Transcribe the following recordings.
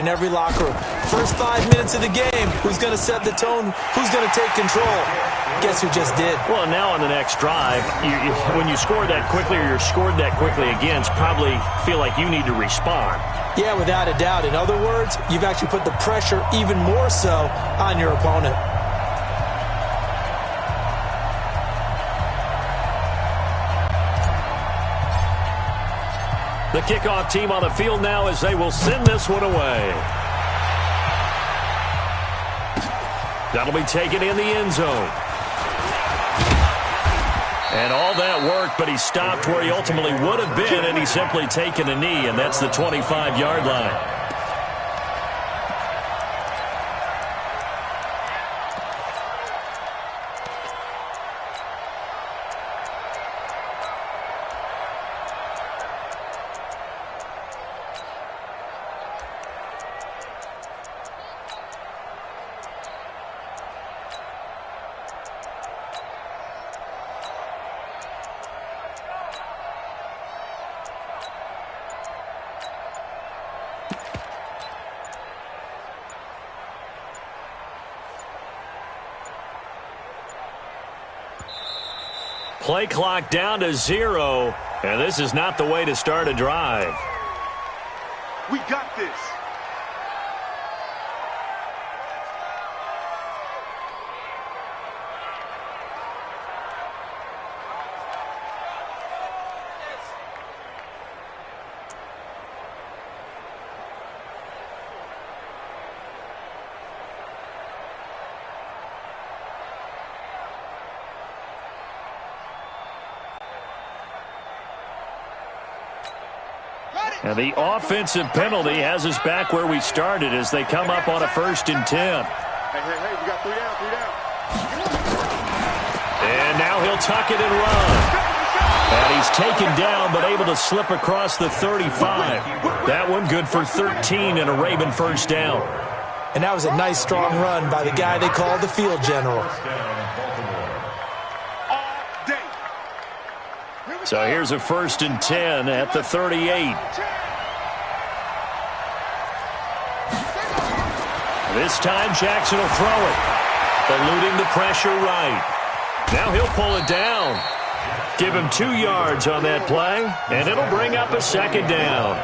in every locker room. First 5 minutes of the game, who's going to set the tone? Who's going to take control? Guess who just did? Well, now on the next drive, when you score that quickly or you're scored that quickly again, probably feel like you need to respond. Yeah, without a doubt. In other words, you've actually put the pressure even more so on your opponent. The kickoff team on the field now as they will send this one away. That'll be taken in the end zone. And all that work, but he stopped where he ultimately would have been, and he's simply taken a knee, and that's the 25-yard line. Play clock down to 0, and this is not the way to start a drive. We got this. And the offensive penalty has us back where we started as they come up on a 1st and 10. Hey, we got 3 down. And now he'll tuck it and run. And he's taken down but able to slip across the 35. That one good for 13 and a Raven 1st down. And that was a nice strong run by the guy they call the field general. So here's a 1st and 10 at the 38. This time Jackson will throw it, eluding the pressure right. Now he'll pull it down. Give him 2 yards on that play, and it'll bring up a 2nd down.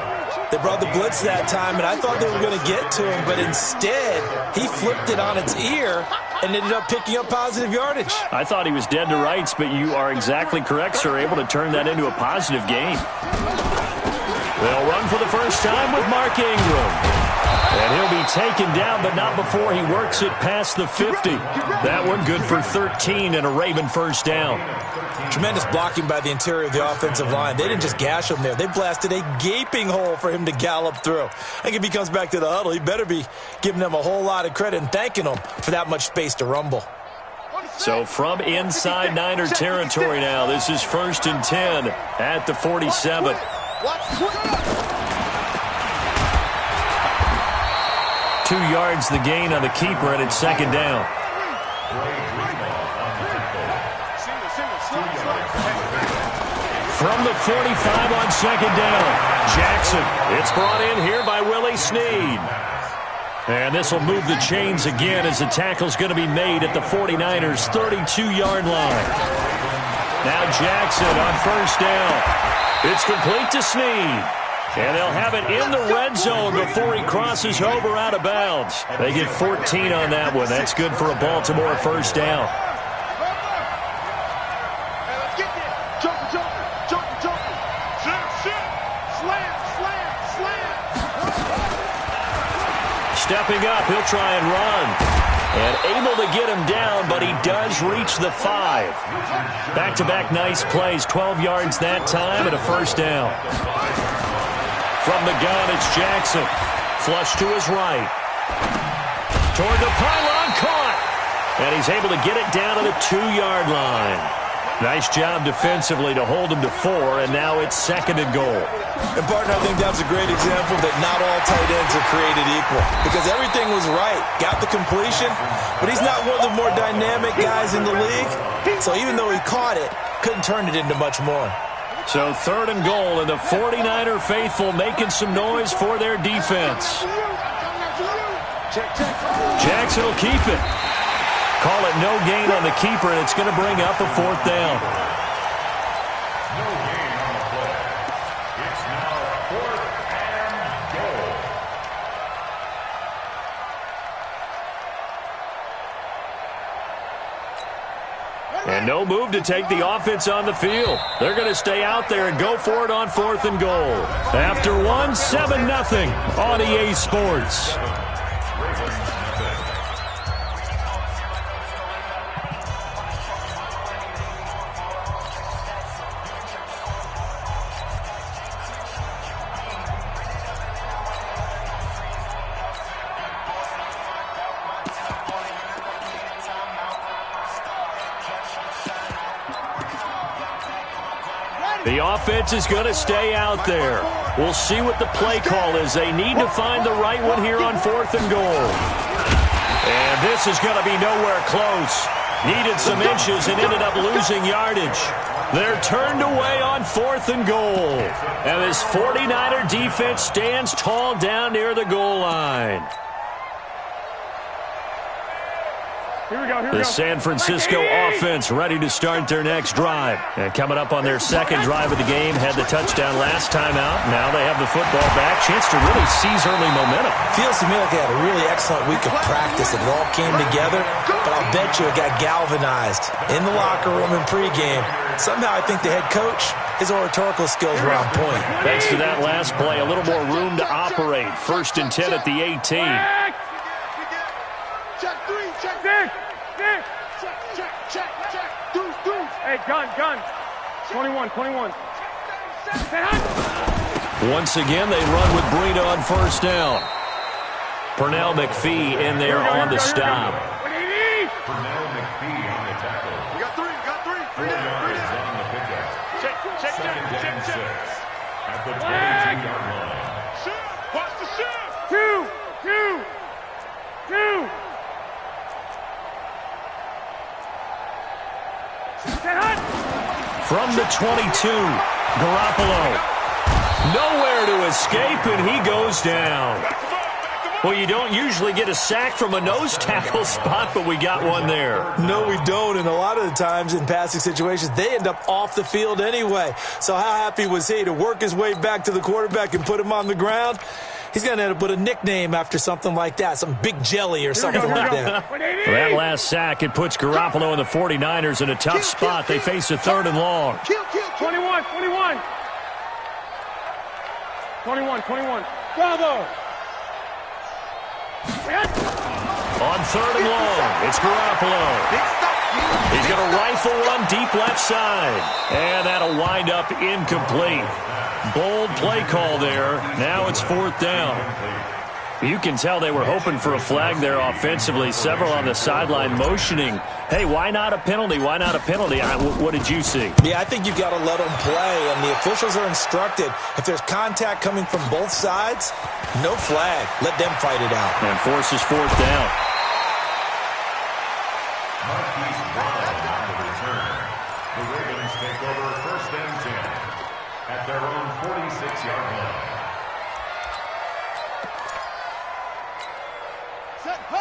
They brought the blitz that time, and I thought they were going to get to him, but instead he flipped it on its ear and ended up picking up positive yardage. I thought he was dead to rights, but you are exactly correct, sir, able to turn that into a positive gain. They'll run for the first time with Mark Ingram. And he'll be taken down, but not before he works it past the 50. That one good for 13 and a Raven 1st down. Tremendous blocking by the interior of the offensive line. They didn't just gash him there. They blasted a gaping hole for him to gallop through. I think if he comes back to the huddle, he better be giving them a whole lot of credit and thanking them for that much space to rumble. So from inside Niner territory now, this is 1st and 10 at the 47. 2 yards the gain on the keeper, and it's 2nd down. From the 45 on 2nd down, Jackson. It's brought in here by Willie Snead. And this will move the chains again as the tackle's going to be made at the 49ers' 32-yard line. Now Jackson on 1st down. It's complete to Snead. And they'll have it in the red zone before he crosses over out of bounds. They get 14 on that one. That's good for a Baltimore 1st down. Stepping up, he'll try and run. And able to get him down, but he does reach the 5. Back-to-back nice plays, 12 yards that time and a 1st down. From the gun, it's Jackson. Flush to his right. Toward the pylon, caught. And he's able to get it down to the 2-yard line. Nice job defensively to hold him to 4, and now it's 2nd and goal. And, partner, I think that was a great example that not all tight ends are created equal. Because everything was right. Got the completion, but he's not one of the more dynamic guys in the league. So even though he caught it, couldn't turn it into much more. So 3rd and goal, and the 49er faithful making some noise for their defense. Jackson will keep it. Call it no gain on the keeper, and it's going to bring up a 4th down. No gain on the play. It's now 4th and goal. And no move to take the offense on the field. They're going to stay out there and go for it on 4th and goal. After 1, 7-0 on EA Sports. The offense is going to stay out there. We'll see what the play call is. They need to find the right one here on 4th and goal. And this is going to be nowhere close. Needed some inches and ended up losing yardage. They're turned away on 4th and goal. And this 49er defense stands tall down near the goal line. The San Francisco offense ready to start their next drive. And coming up on their second drive of the game, had the touchdown last time out. Now they have the football back. Chance to really seize early momentum. Feels to me like they had a really excellent week of practice. It all came together, but I'll bet you it got galvanized in the locker room in pregame. Somehow I think the head coach, his oratorical skills were on point. Thanks to that last play, a little more room to operate. 1st and 10 at the 18. Check 3, check 6. Check. Deuce. Hey, gun. 21. Once again, they run with Breida on 1st down. Pernell McPhee in there on the stop. Pernell McPhee on the tackle. We got 3. 3 down. On the pickup. Check. Second down 6 at the 22-yard line. Watch the shift. 2. From the 22, Garoppolo. Nowhere to escape, and he goes down. Well, you don't usually get a sack from a nose tackle spot, but we got one there. No, we don't, and a lot of the times in passing situations, they end up off the field anyway. So how happy was he to work his way back to the quarterback and put him on the ground? He's going to end up with a nickname after something like that, some Big Jelly or something like that. Well, that last sack, it puts Garoppolo and the 49ers in a tough spot. They face a 3rd and long. 21. Bravo. On 3rd and long, it's Garoppolo. He's going to rifle one deep left side. And that'll wind up incomplete. Bold play call there. Now it's 4th down. You can tell they were hoping for a flag there offensively. Several on the sideline motioning. Hey, why not a penalty? Why not a penalty? What did you see? Yeah, I think you've got to let them play, and the officials are instructed. If there's contact coming from both sides, no flag. Let them fight it out. And forces 4th down. Marquise Brown on the return. The Ravens take over 1st and 10 at their own 46-yard line.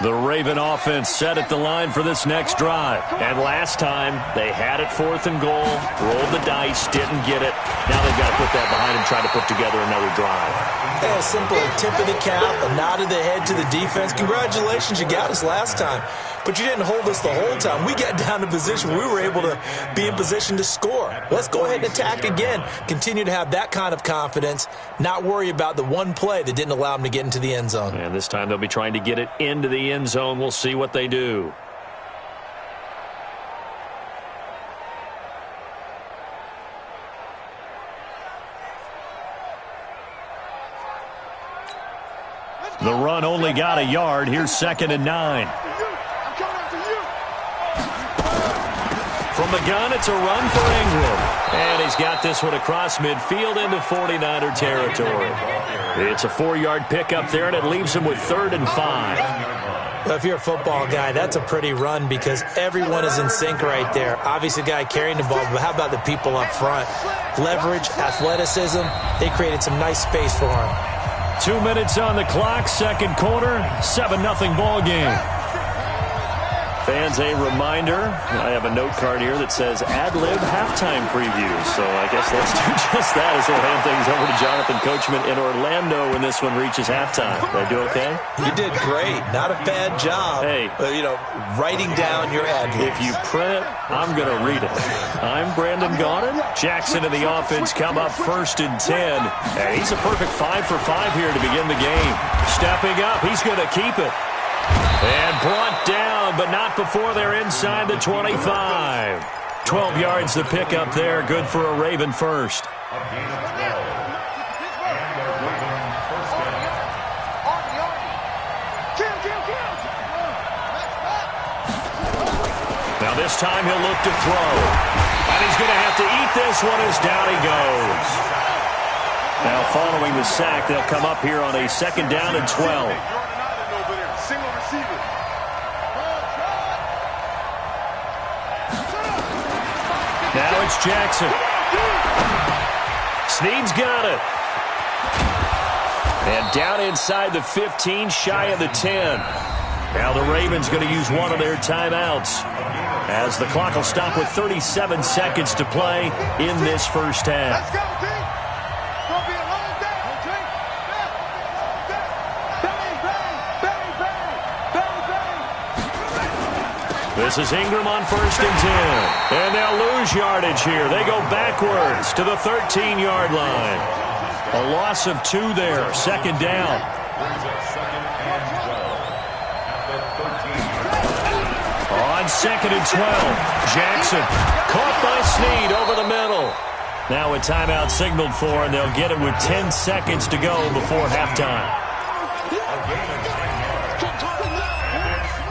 The Raven offense set at the line for this next drive. And last time, they had it 4th and goal, rolled the dice, didn't get it. Now they've got to put that behind them, try to put together another drive. Yeah, a simple tip of the cap, a nod of the head to the defense. Congratulations, you got us last time. But you didn't hold us the whole time. We got down to position where we were able to be in position to score. Let's go ahead and attack again. Continue to have that kind of confidence, not worry about the one play that didn't allow them to get into the end zone. And this time they'll be trying to get it into the end zone. We'll see what they do. The run only got a yard. Here's 2nd and 9. From the gun, it's a run for Ingram. And he's got this one across midfield into 49er territory. It's a 4-yard pickup there, and it leaves him with 3rd and 5. Well, if you're a football guy, that's a pretty run because everyone is in sync right there. Obviously, the guy carrying the ball, but how about the people up front? Leverage, athleticism, they created some nice space for him. 2 minutes on the clock, second quarter, 7-0 ball game. Fans, a reminder, I have a note card here that says ad-lib halftime preview. So I guess let's do just that as we'll hand things over to Jonathan Coachman in Orlando when this one reaches halftime. Did I do okay? You did great. Not a bad job. Hey. Writing down your ad-libs. If you print it, I'm going to read it. I'm Brandon Gaudin. Jackson and the offense come up 1st and 10. And he's a perfect 5 for 5 here to begin the game. Stepping up, he's going to keep it. And brought down, but not before they're inside the 25. 12 yards to pick up there. Good for a Raven first. A gain of 12. And a Raven first down. Now this time he'll look to throw. And he's going to have to eat this one as down he goes. Now following the sack, they'll come up here on a 2nd down and 12. Single receiver. Now it's Jackson. Snead's got it. And down inside the 15, shy of the 10. Now the Ravens going to use one of their timeouts as the clock will stop with 37 seconds to play in this first half. Let's go, team. Gonna be a long day. Bang, bang, bang, bang, bang, bang. This is Ingram on 1st and 10. And they'll lose yardage here. They go backwards to the 13-yard line. A loss of 2 there. 2nd down. Brings up 2nd and 12 at the 13-yard line. On 2nd and 12. Jackson caught by Snead over the middle. Now a timeout signaled for, and they'll get it with 10 seconds to go before halftime.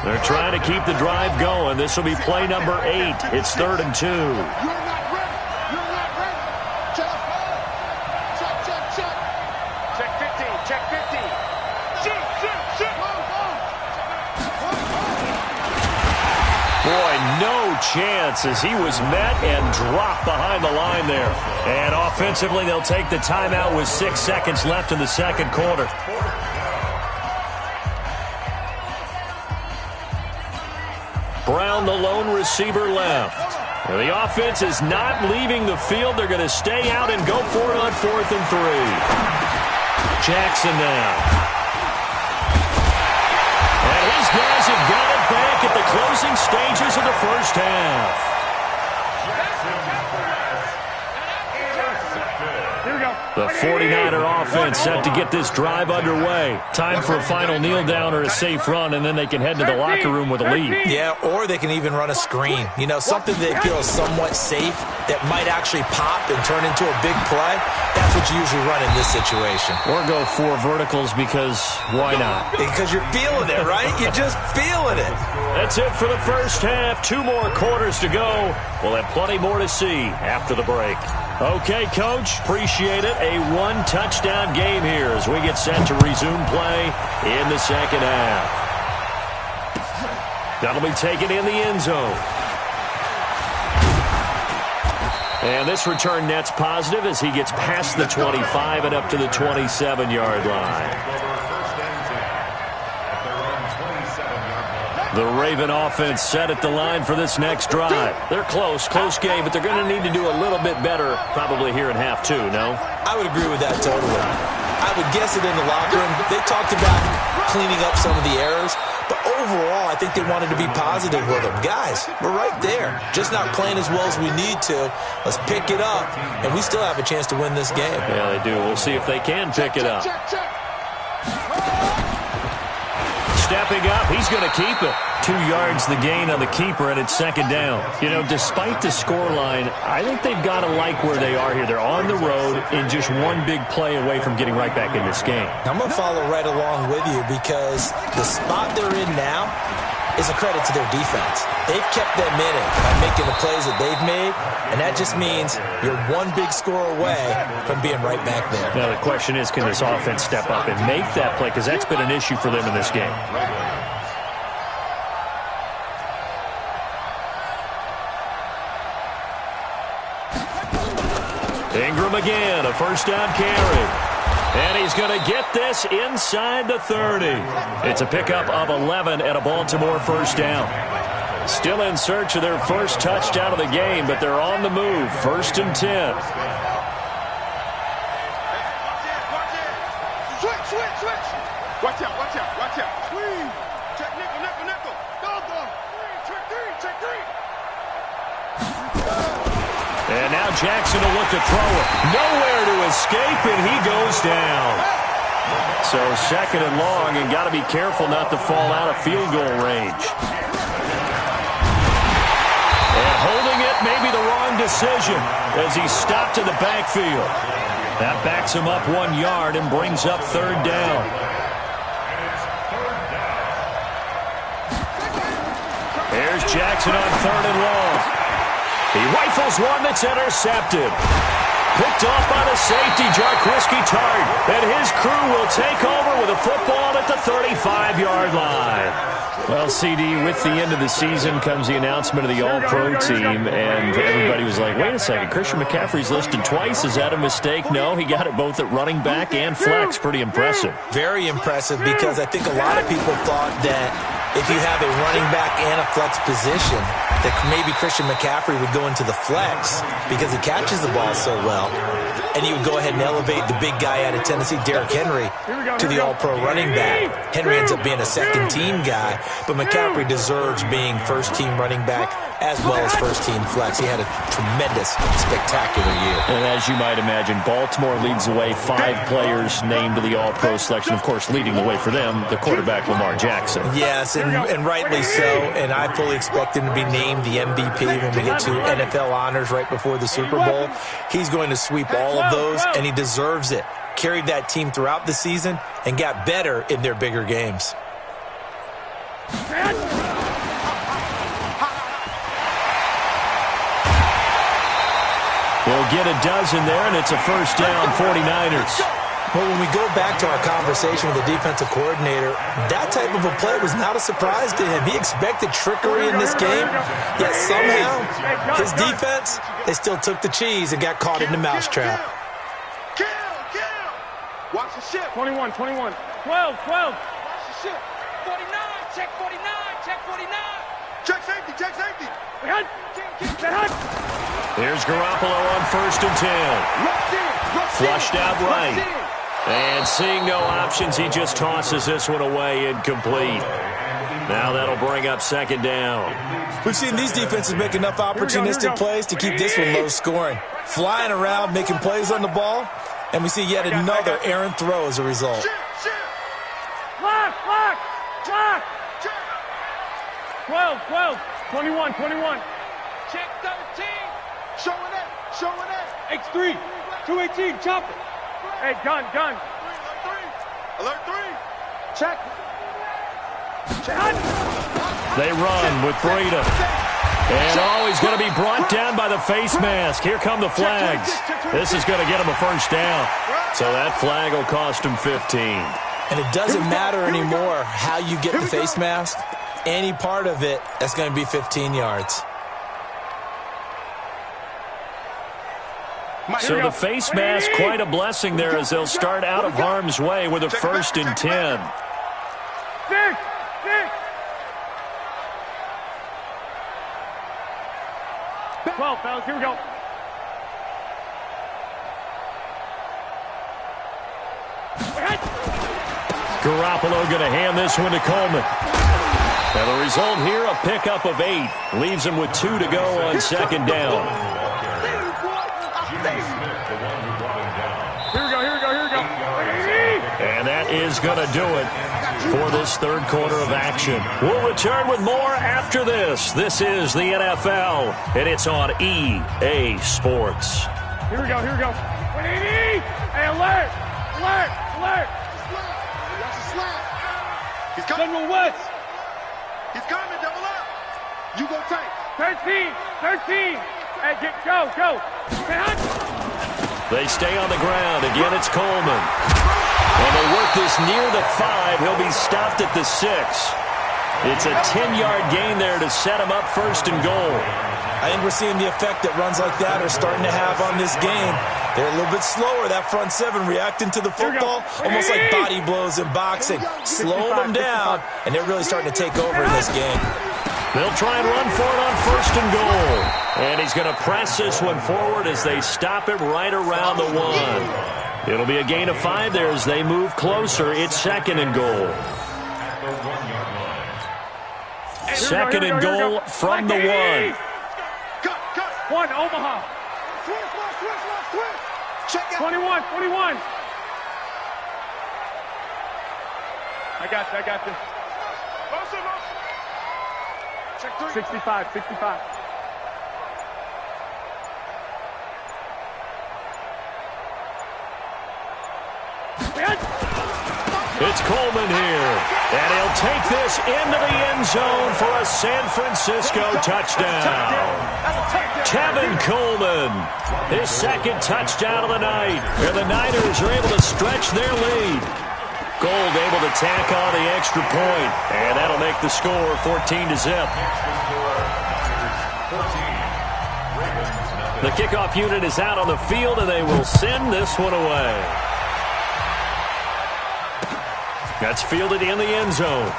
They're trying to keep the drive going. This will be play number 8. It's 3rd and 2. You're not ready. You're not ready. Check. Check 15. Check 15. Shoot. Boy, no chance as he was met and dropped behind the line there. And offensively, they'll take the timeout with 6 seconds left in the second quarter. Brown, the lone receiver, left. Now, the offense is not leaving the field. They're going to stay out and go for it on 4th and 3. Jackson now. And his guys have got it back at the closing stages of the first half. Here we go. The 49er offense set to get this drive underway. Time for a final kneel down or a safe run, and then they can head to the locker room with a lead. Yeah, or they can even run a screen. Something they feel is somewhat safe that might actually pop and turn into a big play. That's what you usually run in this situation. Or go 4 verticals because why not? Because you're feeling it, right? You're just feeling it. That's it for the first half. 2 more quarters to go. We'll have plenty more to see after the break. Okay, Coach, appreciate it. A 1-touchdown game here as we get set to resume play in the second half. That'll be taken in the end zone. And this return net's positive as he gets past the 25 and up to the 27-yard line. The Raven offense set at the line for this next drive. They're close game, but they're going to need to do a little bit better probably here in half 2, no? I would agree with that totally. I would guess it in the locker room. They talked about cleaning up some of the errors, but overall, I think they wanted to be positive with them. Guys, we're right there. Just not playing as well as we need to. Let's pick it up, and we still have a chance to win this game. Yeah, they do. We'll see if they can pick it up. Stepping up, he's going to keep it. 2 yards the gain on the keeper, and it's 2nd down. Despite the scoreline, I think they've got to like where they are here. They're on the road and just one big play away from getting right back in this game. I'm going to follow right along with you because the spot they're in now is a credit to their defense. They've kept them in it by making the plays that they've made, and that just means you're one big score away from being right back there. Now, the question is, can this offense step up and make that play? Because that's been an issue for them in this game. Ingram again, a first down carry. And he's going to get this inside the 30. It's a pickup of 11 and a Baltimore first down. Still in search of their first touchdown of the game, but they're on the move. 1st and 10. Switch. Watch out. Swing. Check nickel. Go. Check three. And now Jackson will look to throw it. Nowhere to escape, and he goes down. So 2nd and long, and got to be careful not to fall out of field goal range. And holding it may be the wrong decision as he stopped in the backfield. That backs him up 1 yard and brings up 3rd down. Here's Jackson on 3rd and long. He rifles one that's intercepted. Picked off by the safety, Jarquiski Tart. And his crew will take over with a football at the 35-yard line. Well, CD, with the end of the season comes the announcement of the All-Pro team, and everybody was like, wait a second, Christian McCaffrey's listed twice. Is that a mistake? No, he got it both at running back and flex. Pretty impressive. Very impressive, because I think a lot of people thought that if you have a running back and a flex position, that maybe Christian McCaffrey would go into the flex because he catches the ball so well. And you would go ahead and elevate the big guy out of Tennessee, Derrick Henry, to the All-Pro running back. Henry ends up being a second-team guy, but McCaffrey deserves being first-team running back as well as first-team flex. He had a tremendous, spectacular year. And as you might imagine, Baltimore leads the way. 5 players named to the All-Pro selection. Of course, leading the way for them, the quarterback Lamar Jackson. Yes, and rightly so. And I fully expect him to be named the MVP when we get to NFL honors right before the Super Bowl. He's going to sweep all of those, and he deserves it. Carried that team throughout the season and got better in their bigger games. He'll get a dozen there, and it's a first down, 49ers. Well, when we go back to our conversation with the defensive coordinator, that type of a play was not a surprise to him. He expected trickery in this game, yet somehow his defense, they still took the cheese and got caught in the mousetrap. Kill. Watch the ship. 21. 12. Watch the ship. 49. Check 49. Check safety. Here's Garoppolo on 1st and 10. Flushed out right. And seeing no options, he just tosses this one away, incomplete. Now that'll bring up 2nd down. We've seen these defenses make enough opportunistic plays to keep this one low scoring. Flying around, making plays on the ball, and we see yet another errant throw as a result. Lock. 12. 21. Check 13. Showing that. X3. 218. Chopper. Hey, gun. Alert 3. Check. They run with Breida. And he's going to be brought down by the face mask. Here come the flags. This is going to get him a first down. So that flag will cost him 15. And it doesn't matter anymore how you get the face mask. Any part of it, that's going to be 15 yards. So the face mask, quite a blessing there as they'll start out of harm's way with a 1st and 10. 6. 12, fellas, here we go. Garoppolo going to hand this one to Coleman. And the result here, a pickup of 8. Leaves him with 2 to go on 2nd down. Here we go. And that is going to do it for this 3rd quarter of action. We'll return with more after this. This is the NFL, and it's on EA Sports. Here we go. 180. Hey, alert. He's coming. General West. He's coming. Double up. You go tight. 13. Hey, go. They stay on the ground. Again, it's Coleman. And they work this near the 5. He'll be stopped at the 6. It's a 10-yard gain there to set him up 1st and goal. I think we're seeing the effect that runs like that are starting to have on this game. They're a little bit slower, that front seven, reacting to the football, almost like body blows in boxing, slowing them down, and they're really starting to take over in this game. They'll try and run for it on 1st and goal. And he's going to press this one forward as they stop it right around the 1. It'll be a gain of 5 there as they move closer. It's 2nd and goal. 2nd and goal from the 1. One, Omaha. 21. I got this. 65. It's Coleman here, and he'll take this into the end zone for a San Francisco touchdown. Kevin Coleman, his 2nd touchdown of the night, and the Niners are able to stretch their lead. Gold able to tack on the extra point, and that'll make the score 14-0. The kickoff unit is out on the field, and they will send this one away. That's fielded in the end zone.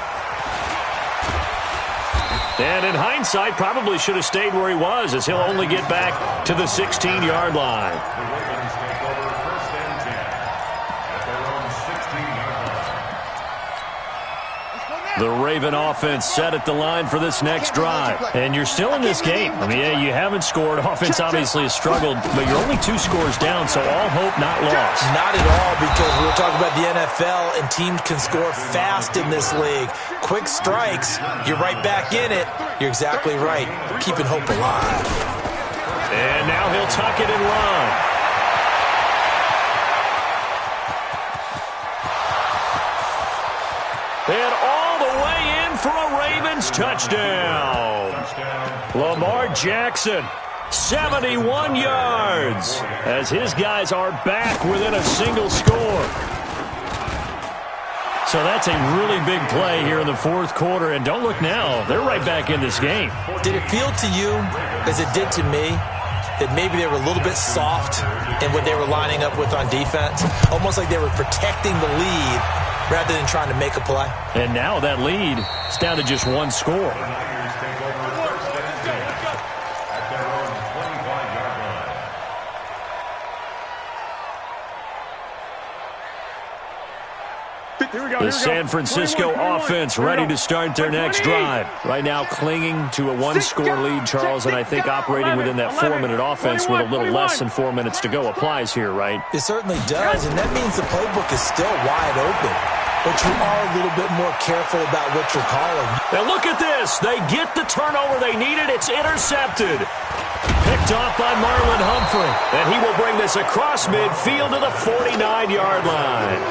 And in hindsight, probably should have stayed where he was, as he'll only get back to the 16-yard line. The Raven offense set at the line for this next drive. And you're still in this game. I mean, yeah, you haven't scored. Offense obviously has struggled, but you're only 2 scores down, so all hope not lost. Not at all, because we were talking about the NFL, and teams can score fast in this league. Quick strikes, you're right back in it. You're exactly right. Keeping hope alive. And now he'll tuck it and run. And all the way in for a Ravens touchdown. Lamar Jackson, 71 yards, as his guys are back within a single score. So that's a really big play here in the 4th quarter. And don't look now, they're right back in this game. Did it feel to you, as it did to me, that maybe they were a little bit soft in what they were lining up with on defense? Almost like they were protecting the lead rather than trying to make a play. And now that lead is down to just 1 score. The San Francisco offense ready to start their next drive. Right now clinging to a 1-score lead, Charles, and I think operating within that 4-minute offense with a little less than 4 minutes to go applies here, right? It certainly does, and that means the playbook is still wide open. But you are a little bit more careful about what you're calling. Now look at this. They get the turnover they needed. It's intercepted. Picked off by Marlon Humphrey. And he will bring this across midfield to the 49-yard line.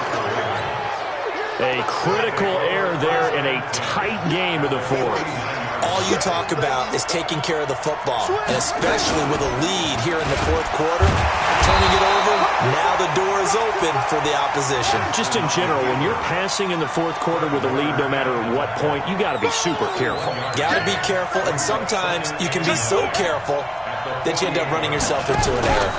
A critical error there in a tight game in the 4th. All you talk about is taking care of the football, and especially with a lead here in the 4th quarter. Turning it over, now the door is open for the opposition. Just in general, when you're passing in the 4th quarter with a lead, no matter what point, you got to be super careful. Got to be careful, and sometimes you can be so careful that you end up running yourself into an error.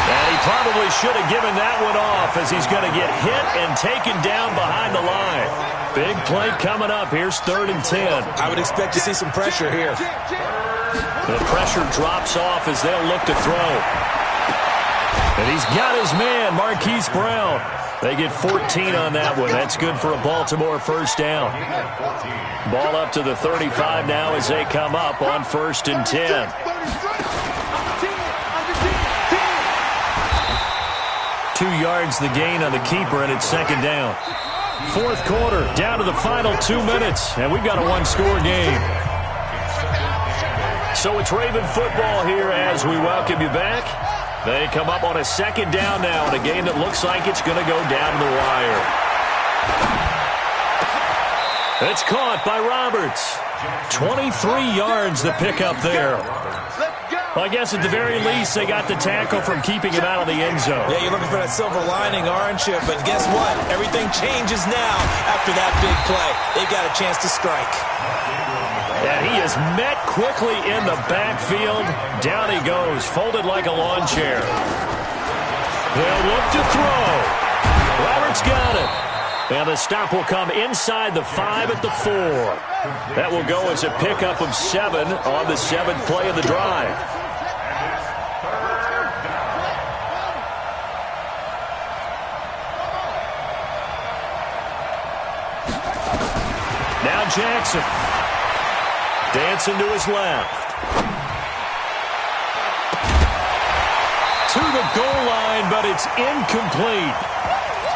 And he probably should have given that one off, as he's going to get hit and taken down behind the line. Big play coming up. Here's 3rd and 10. I would expect to see some pressure here. The pressure drops off as they'll look to throw. And he's got his man, Marquise Brown. They get 14 on that one. That's good for a Baltimore 1st down. Ball up to the 35 now as they come up on 1st and 10. 2 yards the gain on the keeper, and it's 2nd down. 4th quarter, down to the final 2 minutes, and we've got a 1-score game. So it's Raven football here as we welcome you back. They come up on a 2nd down now in a game that looks like it's going to go down to the wire. It's caught by Roberts. 23 yards the pickup there. Well, I guess at the very least, they got the tackle from keeping him out of the end zone. Yeah, you're looking for that silver lining, aren't you? But guess what? Everything changes now after that big play. They've got a chance to strike. And he is met quickly in the backfield. Down he goes, folded like a lawn chair. They'll look to throw. Roberts got it. And the stop will come inside the 5 at the 4. That will go as a pickup of 7 on the 7th play of the drive. Now Jackson. Dancing to his left. To the goal line, but it's incomplete.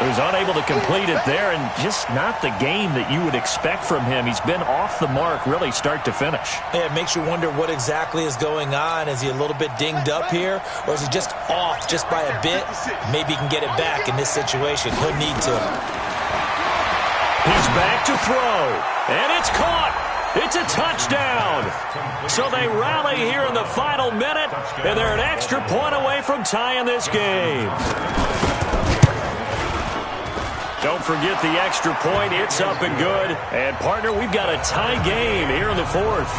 He was unable to complete it there, and just not the game that you would expect from him. He's been off the mark, really, start to finish. Yeah, it makes you wonder what exactly is going on. Is he a little bit dinged up here, or is he just off just by a bit? Maybe he can get it back in this situation. He'll need to. He's back to throw, and it's caught. It's a touchdown. So they rally here in the final minute, and they're an extra point away from tying this game. Don't forget the extra point. It's up and good. And, partner, we've got a tie game here in the 4th.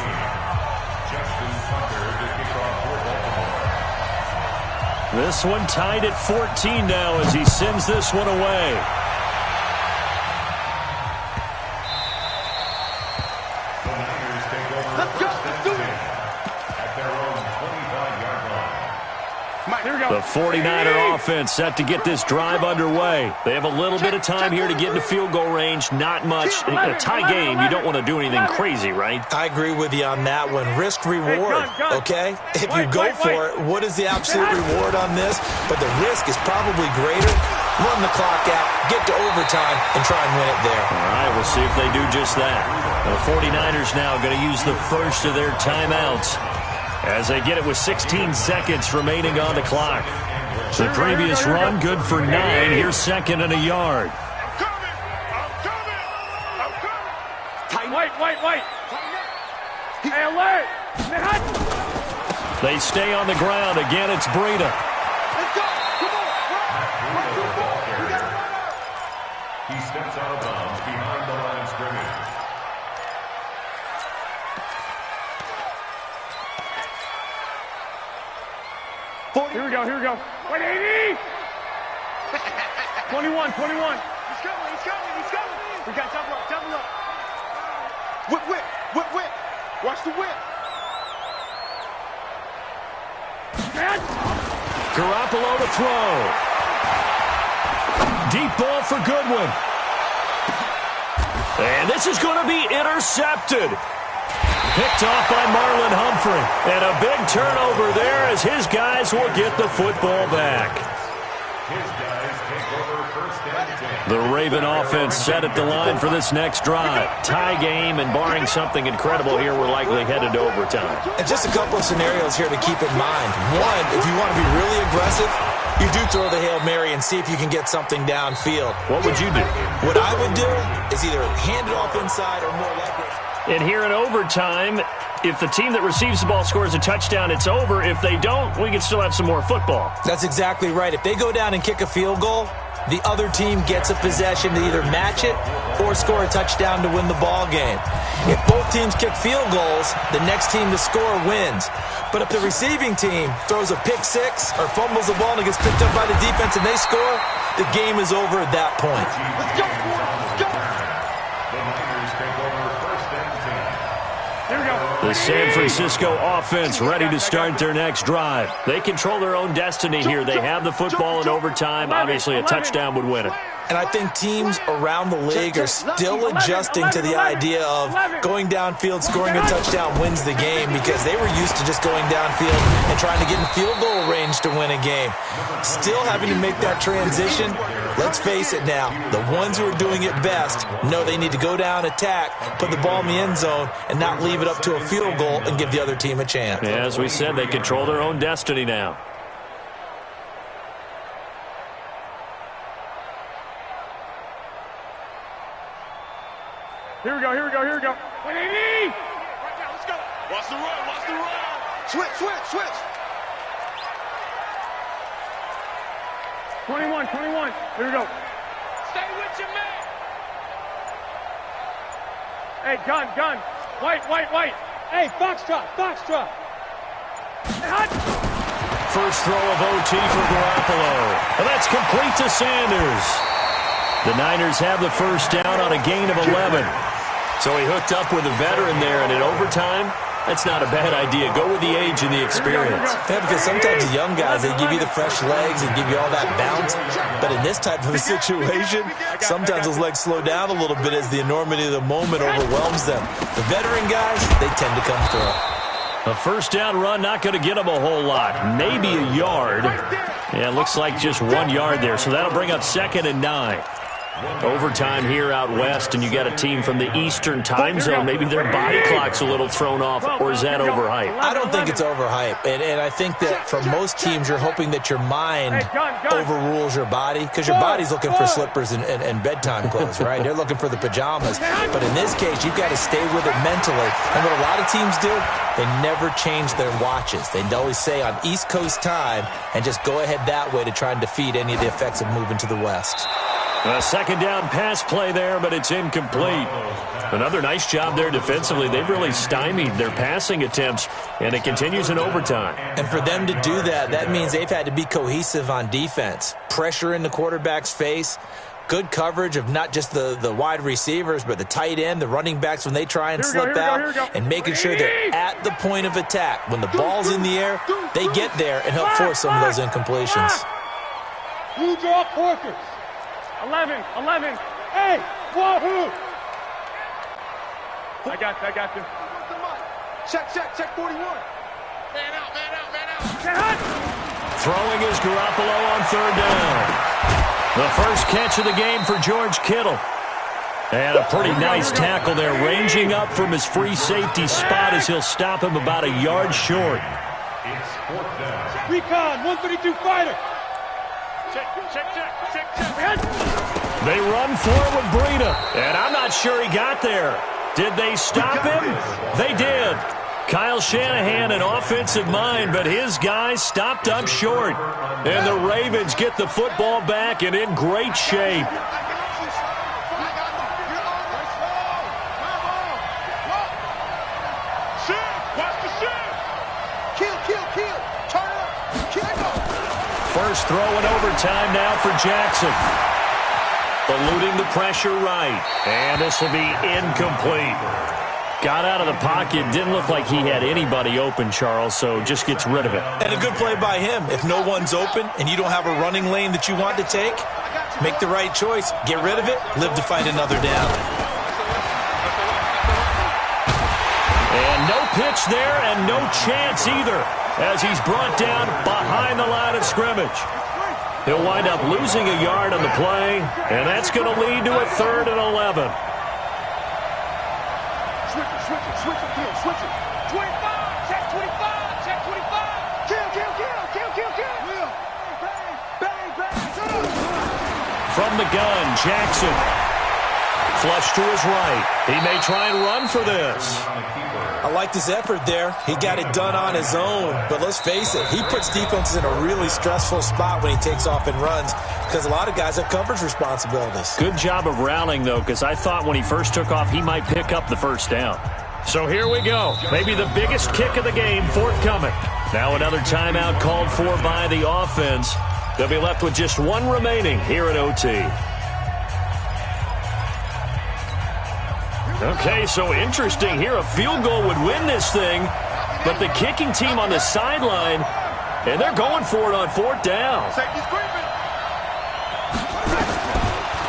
This one tied at 14 now as he sends this one away. The 49er offense set to get this drive underway. They have a little bit of time here to get into field goal range. Not much. A tie game, you don't want to do anything crazy, right? I agree with you on that one. Risk reward, okay? If you go for it, what is the absolute reward on this? But the risk is probably greater. Run the clock out, get to overtime, and try and win it there. All right, we'll see if they do just that. The 49ers now going to use the first of their timeouts as they get it with 16 seconds remaining on the clock. The previous run good for 9. Here's 2nd and a yard. Wait. Hey, alert! They stay on the ground. Again, it's Breida. Let's go! Come on! He steps out of bounds behind the line of scrimmage. Here we go. Wait, 80! 21. He's coming. We got double up. Whip. Watch the whip. Garoppolo to throw. Deep ball for Goodwin. And this is going to be intercepted. Picked off by Marlon Humphrey. And a big turnover there as his guys will get the football back. His guys take over 1st and 10. The Raven offense set at the line for this next drive. Tie game, and barring something incredible here, we're likely headed to overtime. And just a couple of scenarios here to keep in mind. One, if you want to be really aggressive, you do throw the Hail Mary and see if you can get something downfield. What would you do? What I would do is either hand it off inside or more likely. And here in overtime, if the team that receives the ball scores a touchdown, it's over. If they don't, we can still have some more football. That's exactly right. If they go down and kick a field goal, the other team gets a possession to either match it or score a touchdown to win the ball game. If both teams kick field goals, the next team to score wins. But if the receiving team throws a pick six or fumbles the ball and it gets picked up by the defense and they score, the game is over at that point. Let's go. The Niners take over 1st and 10. Here we go. The San Francisco offense ready to start their next drive. They control their own destiny here. They have the football in overtime. Obviously, a touchdown would win it. And I think teams around the league are still adjusting to the idea of going downfield, scoring a touchdown wins the game, because they were used to just going downfield and trying to get in field goal range to win a game. Still having to make that transition. Let's face it now, the ones who are doing it best know they need to go down, attack, put the ball in the end zone, and not leave it up to a field goal and give the other team a chance. Yeah, as we said, they control their own destiny now. Here we go. 180! Right now, let's go. Watch the run. Switch. 21. Here we go. Stay with your man. Hey, gun. White. Hey, foxtrot. Hot. First throw of OT for Garoppolo. And that's complete to Sanders. The Niners have the first down on a gain of 11. So he hooked up with a veteran there, and in overtime, that's not a bad idea. Go with the age and the experience. Yeah, because sometimes the young guys, they give you the fresh legs and give you all that bounce. But in this type of a situation, sometimes those legs slow down a little bit as the enormity of the moment overwhelms them. The veteran guys, they tend to come through. A first down run, not going to get him a whole lot. Maybe a yard. Yeah, it looks like just 1 yard there. So that'll bring up 2nd and 9. Overtime here out west, and you got a team from the Eastern time zone. Maybe their body clock's a little thrown off, or is that overhyped? I don't think it's overhyped, and I think that for most teams, you're hoping that your mind overrules your body, because your body's looking for slippers and bedtime clothes, right? They're looking for the pajamas. But in this case, you've got to stay with it mentally. And what a lot of teams do, they never change their watches. They always say on East Coast time, and just go ahead that way to try and defeat any of the effects of moving to the west. A second down pass play there, but it's incomplete. Another nice job there defensively. They've really stymied their passing attempts, and it continues in overtime. And for them to do that, that means they've had to be cohesive on defense. Pressure in the quarterback's face, good coverage of not just the wide receivers, but the tight end, the running backs when they try and slip out, and making sure they're at the point of attack. When the ball's in the air, they get there and help force some of those incompletions. Blue draw quarters. 11. Hey, wahoo! I got you. Check 41. Man out. Throwing is Garoppolo on 3rd down. The first catch of the game for George Kittle. And a pretty nice tackle there, ranging up from his free safety spot as he'll stop him about a yard short. Recon, 132 fighter. Check. They run for it with Breida, and I'm not sure he got there. Did they stop him? They did. Kyle Shanahan, an offensive mind, but his guys stopped up short. And the Ravens get the football back and in great shape. First throw in overtime now for Jackson. Eluding the pressure right. And this will be incomplete. Got out of the pocket. Didn't look like he had anybody open, Charles, so just gets rid of it. And a good play by him. If no one's open and you don't have a running lane that you want to take, make the right choice. Get rid of it. Live to find another down. And no pitch there and no chance either as he's brought down behind the line of scrimmage. He'll wind up losing a yard on the play, and that's going to lead to a 3rd and 11. Switch it. 25, check 25. Kill. Bang. From the gun, Jackson. Flush to his right. He may try and run for this. I like this effort there. He got it done on his own. But let's face it, he puts defenses in a really stressful spot when he takes off and runs because a lot of guys have coverage responsibilities. Good job of rounding, though, because I thought when he first took off, he might pick up the first down. So here we go. Maybe the biggest kick of the game forthcoming. Now another timeout called for by the offense. They'll be left with just one remaining here at OT. Okay, so interesting here. A field goal would win this thing, but the kicking team on the sideline, and they're going for it on 4th down.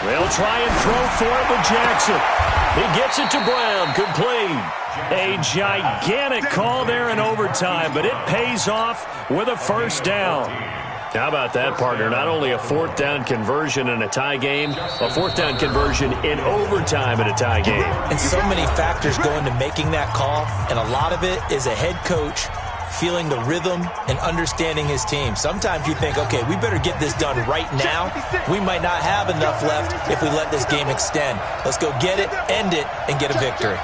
They'll try and throw for it with Jackson. He gets it to Brown, complete. A gigantic call there in overtime, but it pays off with a first down. How about that, partner? Not only a 4th down conversion in a tie game, a 4th down conversion in overtime in a tie game. And so many factors go into making that call, and a lot of it is a head coach feeling the rhythm and understanding his team. Sometimes you think, okay, we better get this done right now. We might not have enough left if we let this game extend. Let's go get it, end it, and get a victory.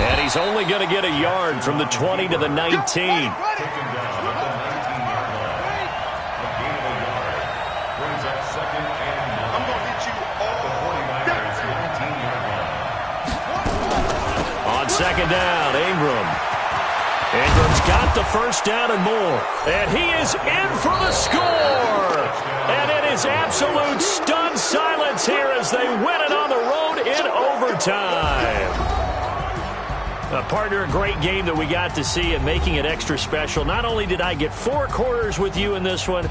And he's only going to get a yard from the 20 to the 19. Second down, Ingram. Ingram's got the first down and more. And he is in for the score. And it is absolute stunned silence here as they win it on the road in overtime. Partner, a great game that we got to see and making it extra special. Not only did I get 4 quarters with you in this one,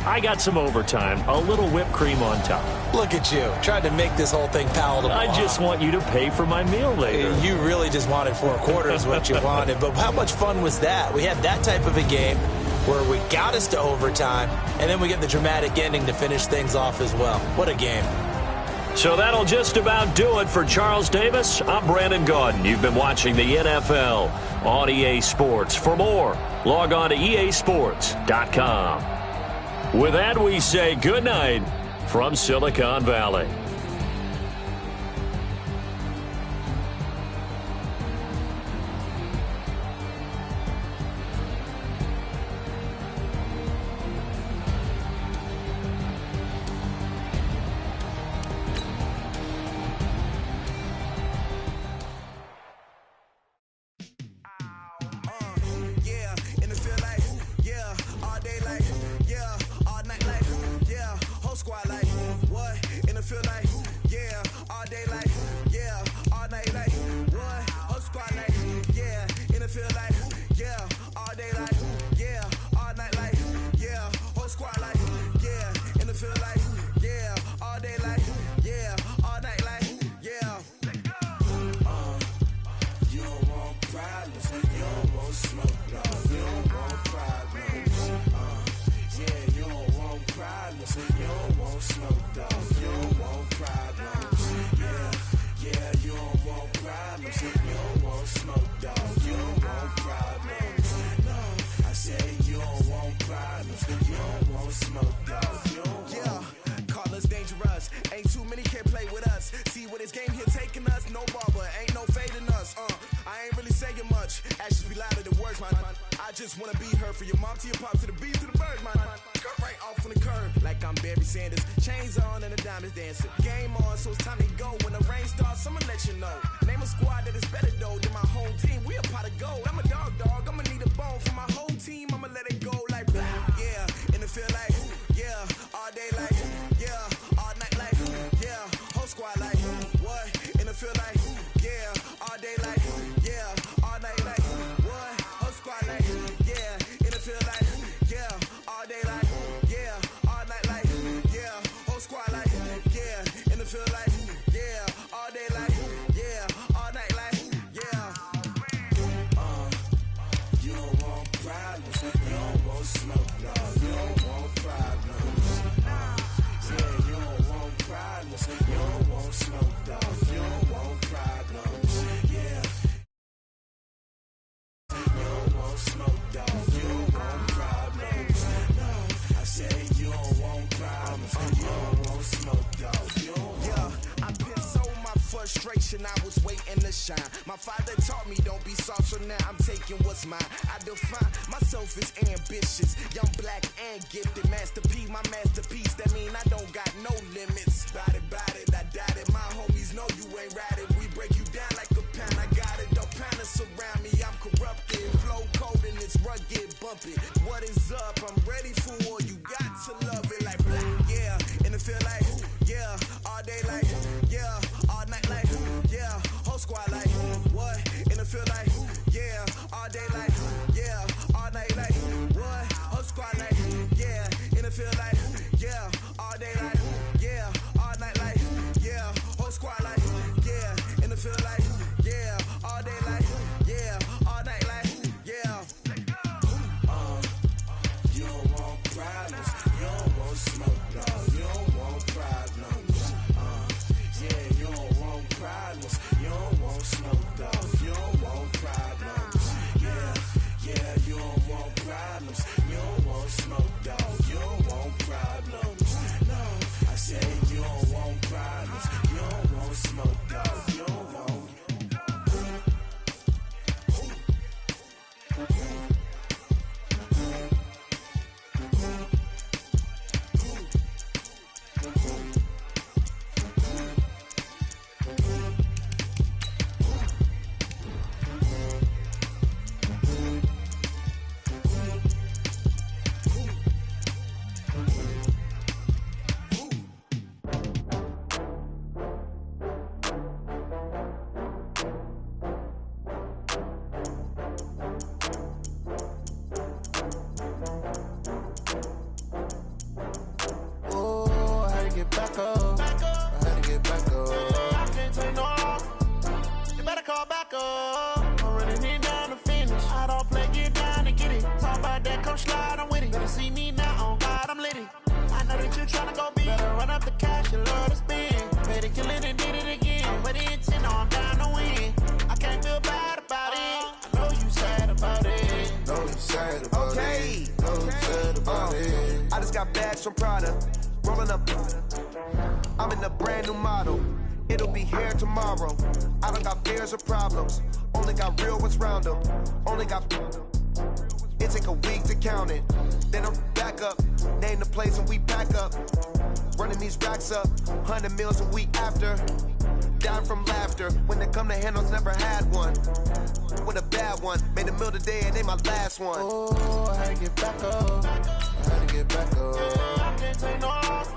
I got some overtime, a little whipped cream on top. Look at you, trying to make this whole thing palatable. I just want you to pay for my meal later. You really just wanted 4 quarters, what you wanted. But how much fun was that? We had that type of a game where we got us to overtime, and then we get the dramatic ending to finish things off as well. What a game. So that'll just about do it for Charles Davis. I'm Brandon Gaudin. You've been watching the NFL on EA Sports. For more, log on to easports.com. With that, we say good night from Silicon Valley. I was waiting to shine. My father taught me don't be soft, so now I'm taking what's mine. I define myself as ambitious, young, black, and gifted. Master P, my masterpiece. That mean I don't got no limits. Bout it, I doubt it. My homies know you ain't ratted. We break you down like a pound. I got it, don't panic surround me. I'm corrupted, flow cold and it's rugged, bumpy. What is up? I'm ready for war. You got to love it like black, yeah. And it feel like, yeah, all day like, yeah, all night like, yeah, whole squad like, what? And it feel like, yeah, all day like, yeah, all night like, what? Whole squad like, yeah, and it feel like, yeah, all day like, yeah. back up. I had to get back up. I can't take no loss. You better call back up. I'm running it down to finish. I don't play, get down and get it. Talk about that, come slide, I'm with it. Better see me now, on God, I'm litty. I know that you're trying to go big. Better run up the cash, you love to spend. Paid a killing and did it again. But the intent, no, I'm down to win. I can't feel bad about it. I know you sad about it. Know you sad about it. Know you sad about it. I just got bags from Prada. Rolling up. I'm in a brand new model. It'll be here tomorrow. I don't got fears or problems. Only got real ones round them. Only got. It take a week to count it. Then I'm back up. Name the place and we pack up. Running these racks up. 100 meals a week after. Down from laughter. When it come to handles, never had one. With a bad one. Made a meal today and they my last one. Oh, I had to get back up. I had to get back up. I can't take no loss.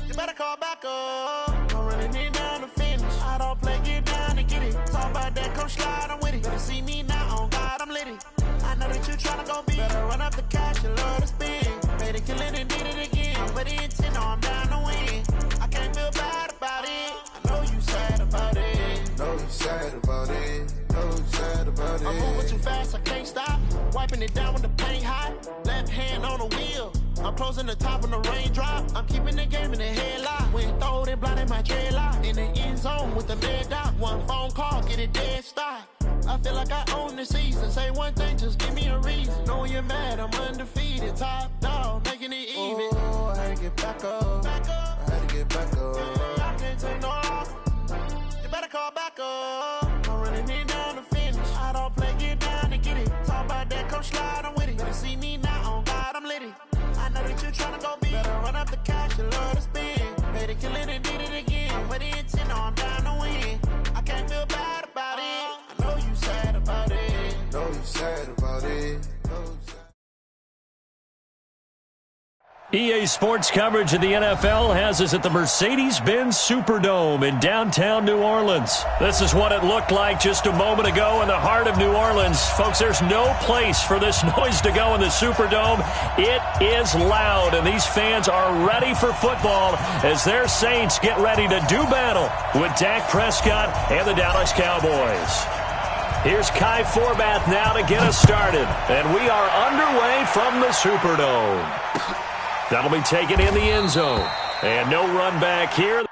You better call back up. I'm running it down to finish. I don't play, get down and get it. Talk about that, come slide, I'm with it. Better see me now, on God, I'm litty. I know that you tryna go big. Better run up the cash, you love to spend. Made a killing and did it again. But the intent, no, I'm down to win. I can't feel bad about it. I know you sad about it. Know you sad about it. Know you sad about it. I'm moving too fast, I can't stop. Wiping it down with the paint hot. Left hand on the wheel. I'm closing the top on the raindrop. I'm keeping the game in the headlock. When throwed and blinded my dreadlock. In the end zone with the red dot. One phone call, get it dead stop. I feel like I own the season. Say one thing, just give me a reason. Knowing you're mad, I'm undefeated. Top dog, making it even. Oh, I had to get back up. I had to get back up. I can't take no loss. You better call back up. I'm running it down to finish. I don't play, get down and get it. Talk about that, come slide, I'm with it. Better see me now, on God, I'm litty. I know that you're tryna go big. Better run up the cash, you love to spend. Made a killing and did it again. But the intent, no, I'm down to win. I can't feel bad about it. I know you sad about it. Know you sad about it. EA Sports coverage of the NFL has us at the Mercedes-Benz Superdome in downtown New Orleans. This is what it looked like just a moment ago in the heart of New Orleans. Folks, there's no place for this noise to go in the Superdome. It is loud, and these fans are ready for football as their Saints get ready to do battle with Dak Prescott and the Dallas Cowboys. Here's Kai Forbath now to get us started, and we are underway from the Superdome. That'll be taken in the end zone. And no run back here.